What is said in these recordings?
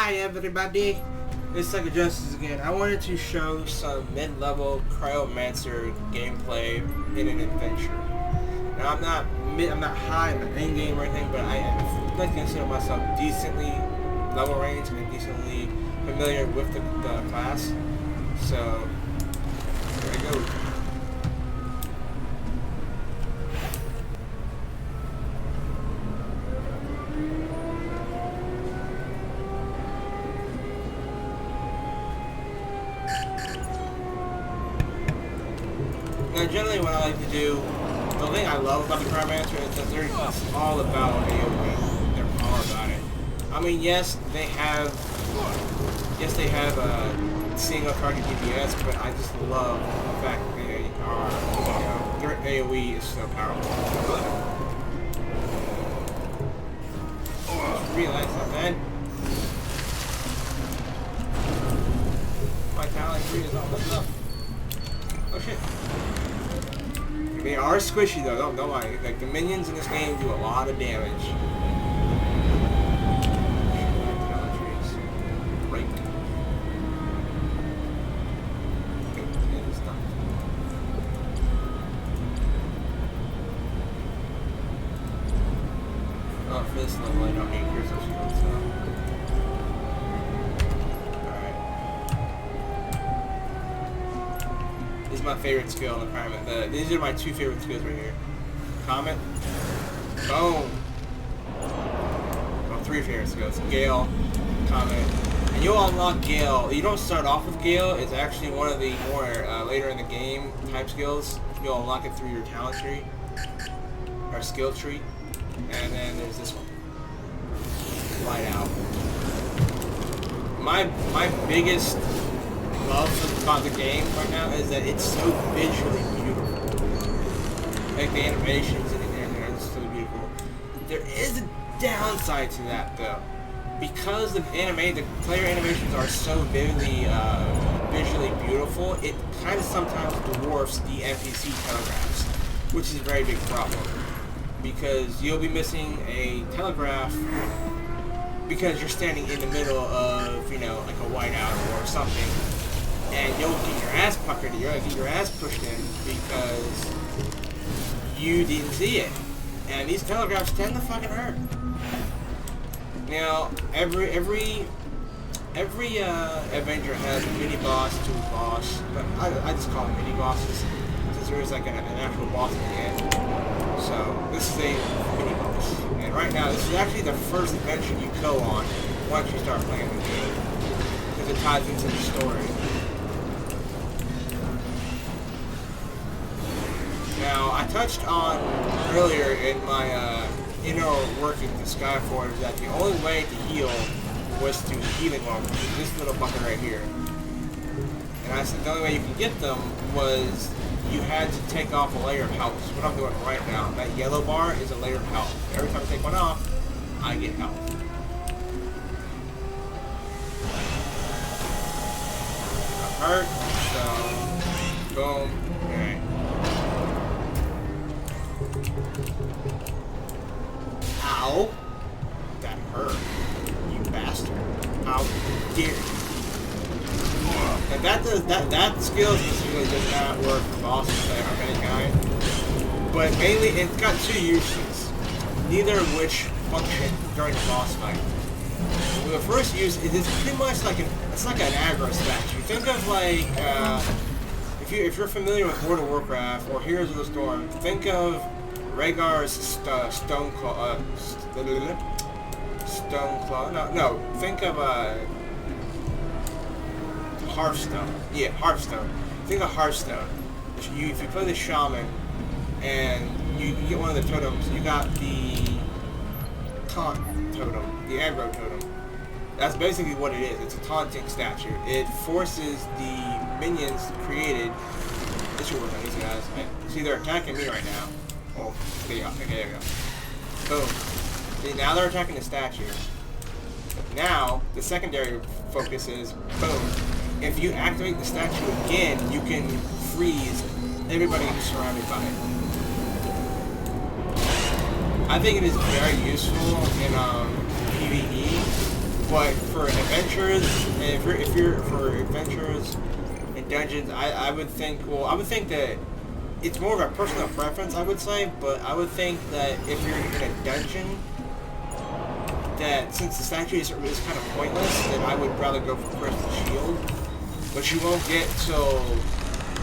Hi everybody, it's Sycogenesis again. I wanted to show some mid-level Cryomancer gameplay in an adventure. Now I'm not high in the end game or anything, but I like to consider myself decently level range and decently familiar with the class. So here I go. Now, generally, what I like to do, the thing I love about the Cryomancer is that they're all about AoE. They're all about it. I mean, yes, they have single target DPS, but I just love the fact that they are, their AoE is so powerful. I just realized something. My talent tree is almost up. Oh shit. They are squishy though, don't mind. Like the minions in this game do a lot of damage. Great. Oh, for this level I don't need crystal shields, so. This is my favorite skill in the Cryomancer. These are my two favorite skills right here. Comet. Boom. Well, three favorite skills. Gale. Comet. And you'll unlock Gale. You don't start off with Gale. It's actually one of the more later in the game type skills. You'll unlock it through your talent tree. Or skill tree. And then there's this one. Light out. My biggest love about the game right now is that it's so visually beautiful. Like the animations in there are so beautiful. There is a downside to that though. Because the player animations are so vividly visually beautiful, it kind of sometimes dwarfs the NPC telegraphs, which is a very big problem. Because you'll be missing a telegraph because you're standing in the middle of, like a whiteout or something. And you'll get your ass puckered, you're gonna get your ass pushed in because you didn't see it. And these telegraphs tend to fucking hurt. Now, every Avenger has a mini boss to a boss, but I just call them mini bosses since there is like an actual boss at the end. So this is a mini boss, and right now this is actually the first adventure you go on once you start playing the game because it ties into the story. Now, I touched on earlier in my inner working to Skyforge that the only way to heal was through healing ones, which is this little bucket right here. And I said the only way you could get them was you had to take off a layer of health. That's what I'm doing right now. That yellow bar is a layer of health. Every time I take one off, I get health. I'm hurt, so boom. Alright. Ow. That hurt. You bastard. How dare you. And that skill specifically does not work for bosses of any kind. But mainly it's got two uses. Neither of which function during the boss fight. The first use is pretty much like an aggro statue. Think of like if you're familiar with World of Warcraft or Heroes of the Storm, think of Rhaegar's Stoneclaw. No. Think of Hearthstone. Yeah, Hearthstone. Think of Hearthstone. If you play the Shaman and you get one of the totems, you got the taunt totem, the aggro totem. That's basically what it is. It's a taunting statue. It forces the minions created. This should work on these guys. See, they're attacking me right now. Oh, okay, there we go. Boom. See, now they're attacking the statue. Now, the secondary focus is, boom. If you activate the statue again, you can freeze everybody who's surrounded by it. I think it is very useful in PvE But for adventures, and if you're for adventures and dungeons, I would think, well, I would think that it's more of a personal preference, I would say, but I would think that if you're in a dungeon, that since the statue is kind of pointless, then I would rather go for Crystal Shield, which you won't get till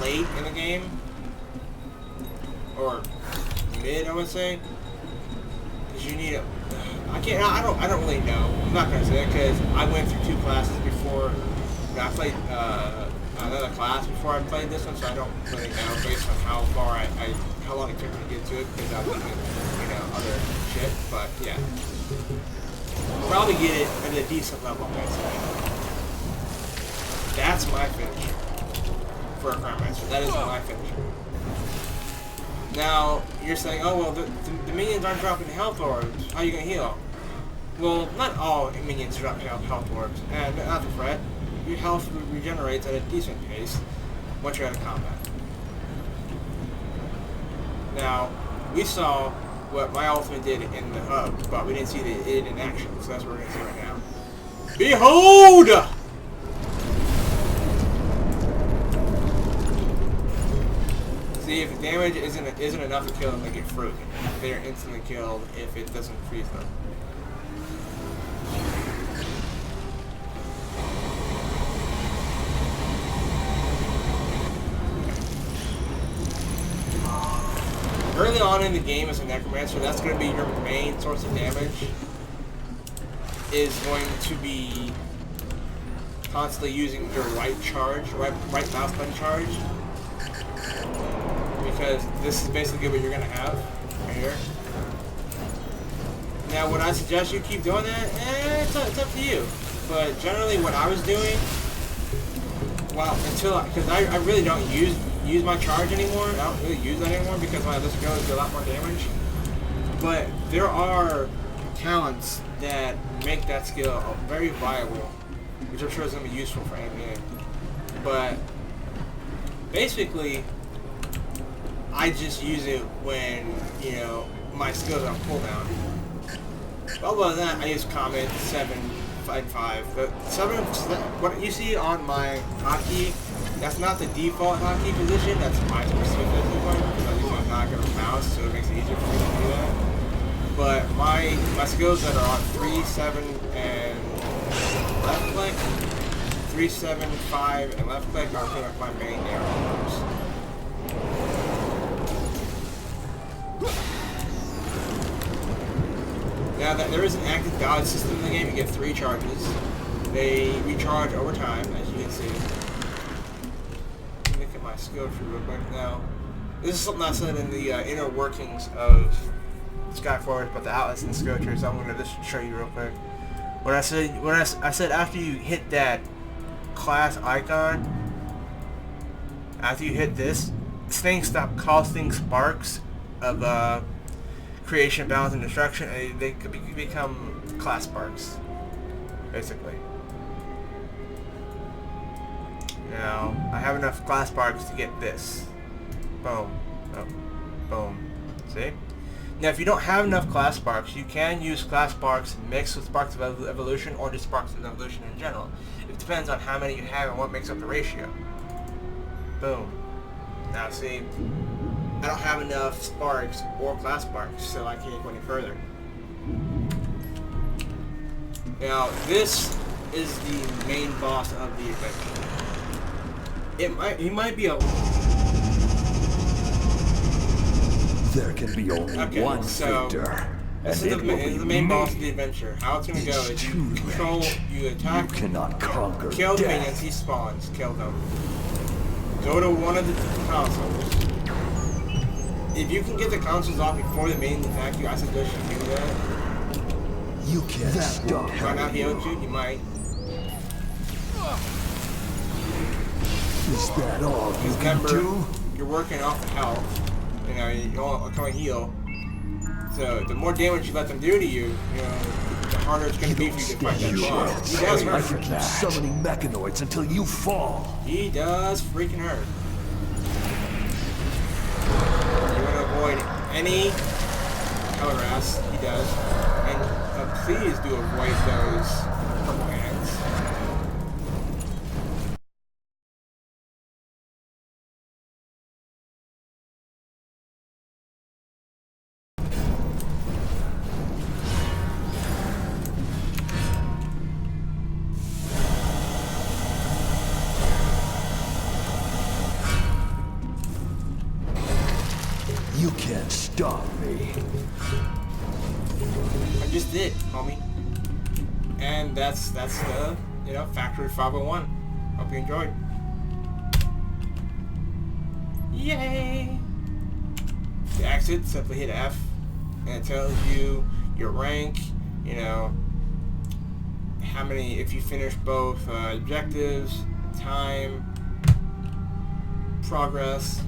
late in the game, or mid, I would say, because you need a. I don't really know. I'm not gonna say it because I went through 2 classes before. I played another class before I played this one, so I don't really know based on how far how long it took me to get to it because I was doing other shit. But yeah, probably get it at a decent level, I'd say. That's my finish for a Cryomancer. That is my finish. Now, you're saying, oh, well, the minions aren't dropping health orbs. How are you going to heal? Well, not all minions drop health orbs. And not to fret, your health regenerates at a decent pace once you're out of combat. Now, we saw what my ultimate did in the hub, but we didn't see it in action, so that's what we're going to see right now. Behold! See, if the damage isn't enough to kill them, they get frozen. They're instantly killed if it doesn't freeze them. Early on in the game as a Necromancer, that's going to be your main source of damage. Is going to be constantly using your right charge, right mouse button charge. Because this is basically what you're going to have right here. Now, would I suggest you keep doing that? It's up to you. But generally, what I was doing, well, because I really don't use my charge anymore. I don't really use that anymore because my other skills do a lot more damage. But there are talents that make that skill very viable, which I'm sure is going to be useful for any game. But basically, I just use it when, my skills are on cooldown. Other than that, I use Comet 7, 5. But 7, what you see on my hotkey, that's not the default hotkey position, that's my specific one, because I use my knocker mouse, so it makes it easier for me to do that. But my skills that are on 3, 7, and left click, 3, 7, 5, and left click are pretty much my main arrows. Now that there is an active dodge system in the game, you get 3 charges. They recharge over time, as you can see. Let me look at my skill tree real quick now. This is something I said in the inner workings of Skyforge, but the outlets and skill tree, so I'm going to just show you real quick. When I said after you hit that class icon, after you hit this thing stop costing sparks of creation, balance, and destruction, and they could become class sparks, basically. Now, I have enough class sparks to get this. Boom. Oh. Boom. See? Now, if you don't have enough class sparks, you can use class sparks mixed with sparks of evolution or just sparks of evolution in general. It depends on how many you have and what makes up the ratio. Boom. Now, see? I don't have enough sparks or class sparks, so I can't go any further. Now, this is the main boss of the adventure. He might be a... There can be only one victor. This is the main boss of the adventure. How it's going to go is you control, you attack, you cannot conquer kill the death. minions, he spawns, kill them. Go to one of the consoles. If you can get the consoles off before the minions attack you, I suggest you do that. You can't stop. Might not be able to, you might. Is that all you can do? You're working off the health. You don't come and heal. So the more damage you let them do to you, the harder it's going to be for you to fight that boss. He does I hurt. can keep summoning mechanoids until you fall. He does freaking hurt. You want to avoid any harass, he does. And please do avoid those can't stop me. I just did, homie. And that's the, Factory 501. Hope you enjoyed. Yay! To exit, simply hit F, and it tells you your rank, how many, if you finish both objectives, time, progress,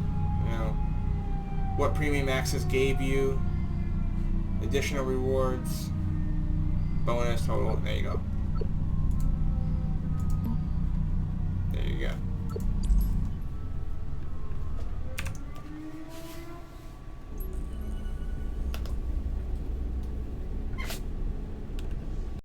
what premium access gave you, additional rewards, bonus, total, there you go.